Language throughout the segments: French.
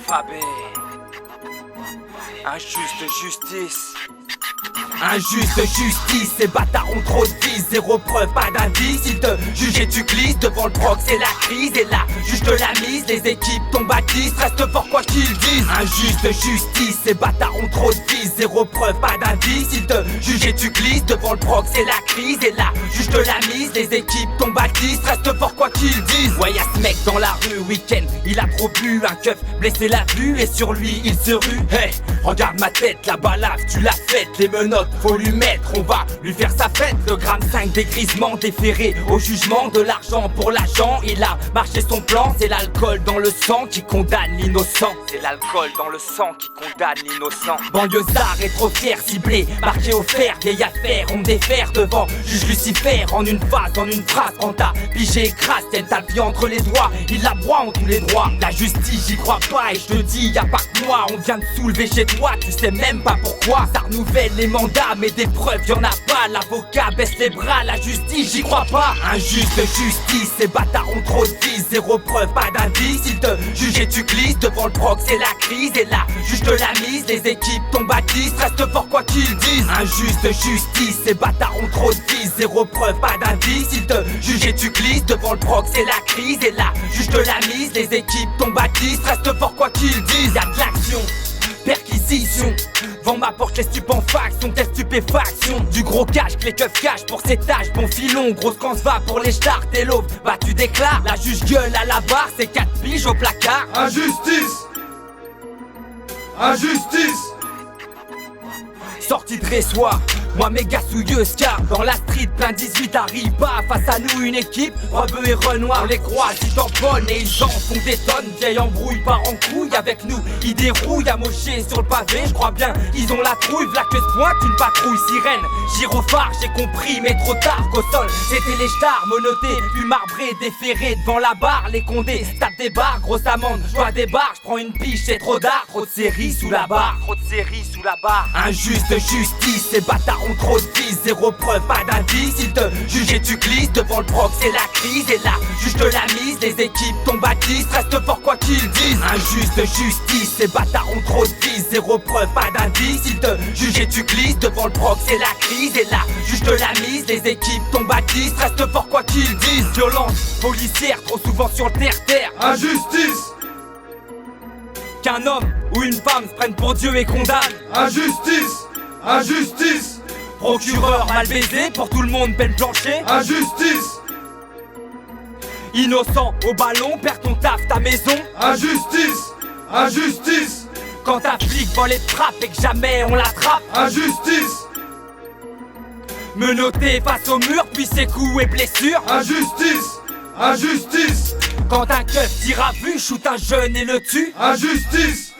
l'alphabet. Injuste justice. Injuste justice, ces bâtards ont trop de vices. Zéro preuve, pas d'indice. Ils te jugent et tu glisses. Devant le proc c'est la crise. Et là, juge de la mise. Les équipes tombent à 10. Reste fort quoi qu'ils disent. Injuste justice, ces bâtards ont trop de vices. Zéro preuve, pas d'indice. Ils te jugent et tu glisses. Devant le proc c'est la crise. Et là, juge de la mise. Les équipes tombent à 10. Reste fort quoi qu'ils disent. Ouais, y'a ce mec dans la rue, week-end. Il a trop bu, un keuf blessé la vue. Et sur lui il se rue. Hey, regarde ma tête, la balafre, tu l'as faite. Les menottes, faut lui mettre, on va lui faire sa fête. Le gramme 5 dégrisement déféré au jugement. De l'argent pour l'agent, il a marché son plan. C'est l'alcool dans le sang qui condamne l'innocent. C'est l'alcool dans le sang qui condamne l'innocent. Banlieusard est trop fier, ciblé, marqué au fer. Vieille affaire, on me défère devant juge Lucifer. En une phase, en une phrase, quand t'as pigé écrase. Tienne ta vie entre les doigts, il la broie en tous les droits. La justice, j'y crois pas et je te dis, y'a pas que moi. On vient de soulever chez toi, tu sais même pas pourquoi. Ça renouvelle les mandats, mais des preuves y'en a pas. L'avocat baisse les bras, la justice j'y crois pas. Injuste justice, ces bâtards ont trop de vices. Zéro preuve, pas d'indice. Ils te jugent et tu glisses. Devant le proc c'est la crise. Et là, juge de la mise. Les équipes tombent à 10. Reste fort quoi qu'ils disent. Injuste justice, ces bâtards ont trop de vices. Zéro preuve, pas d'indice. Ils te jugent et tu glisses. Devant le proc c'est la crise. Et là, juge de la mise. Les équipes tombent à 10. Reste fort quoi qu'ils disent. Y'a de l'action, perquisition. Vends ma porte les stupéfactions, quelle stupéfaction. Du gros cash que les keufs cachent pour ces tâches. Bon filon, grosse quand se va pour les stars. T'es l'aube, bah tu déclares. La juge gueule à la barre, c'est 4 piges au placard. Injustice. Injustice. Sortie de Ressoir, moi méga souilleuse car dans la street plein 18 arrive pas. Face à nous une équipe, Rebeu et Renoir. On les croise, ils tamponnent et ils en font des tonnes. Vieille embrouille part en couille avec nous, ils dérouillent amochés sur le pavé. Je crois bien, ils ont la trouille, v'là que se pointe une patrouille sirène. Gyrophare, j'ai compris, mais trop tard qu'au sol c'était les stars menottés, puis marbrés, déférés devant la barre. Les condés tapent des barres, grosse amende, j'dois des barres, j'prends une piche, c'est trop d'art. Trop de séries sous la barre, Trop de séries sous la barre. injuste justice, ces bâtards ont trop de vices. Zéro preuve, pas d'indice. Ils te jugent et tu glisses. Devant le proc c'est la crise. Et là, juge de la mise. Les équipes tombent à 10. Reste fort quoi qu'ils disent. Injuste justice, ces bâtards ont trop de vices. Zéro preuve, pas d'indice. Ils te jugent et tu glisses. Devant le proc c'est la crise. Et là, juge de la mise. Les équipes tombent à 10. Reste fort quoi qu'ils disent. Violence policière, trop souvent sur le terre-terre. Injustice. Qu'un homme ou une femme se prenne pour Dieu et condamne. Injustice. Injustice. Procureur mal baisé, pour tout le monde peine plancher. Injustice. Innocent au ballon, perds ton taf, ta maison. Injustice. Injustice. Quand un flic vole et te frappe et que jamais on l'attrape. Injustice. Menotté face au mur, puis ses coups et blessures. Injustice. Injustice. Quand un keuf tire à vue, shoot un jeune et le tue. Injustice.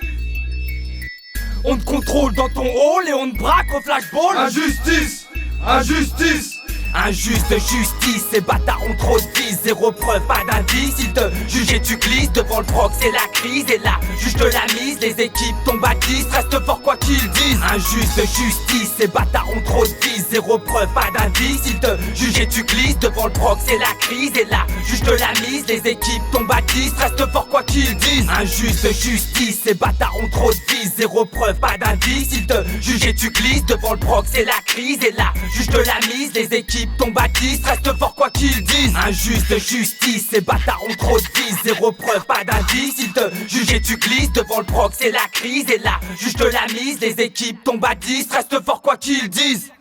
On te contrôle dans ton hall et on te braque au flashball. Injustice. Injustice. Injuste justice, ces bâtards ont trop de vices. Zéro preuve, pas d'indice. Ils te jugent et tu glisses. Devant le proc c'est la crise. Et là, juge de la mise. Les équipes tombent à 10. Reste fort quoi qu'ils disent. Injuste justice, ces bâtards ont trop de vices. Zéro preuve, pas d'indice. Ils te jugent et tu glisses. Devant le proc c'est la crise. Et là, juge de la mise. Les équipes tombent à 10. Reste fort quoi qu'ils disent. Injuste justice, ces bâtards ont trop de vices. Zéro preuve, pas d'indice. Ils te jugent et tu glisses. Devant le proc c'est la crise. Et là, juge de la mise. Les équipes tombent à 10, reste fort quoi qu'ils disent. Injuste justice, ces bâtards ont trop de vices. Zéro preuve, pas d'indice. Ils te jugent et tu glisses. Devant le proc c'est la crise. Et là, juge de la mise. Les équipes tombent à 10, reste fort quoi qu'ils disent.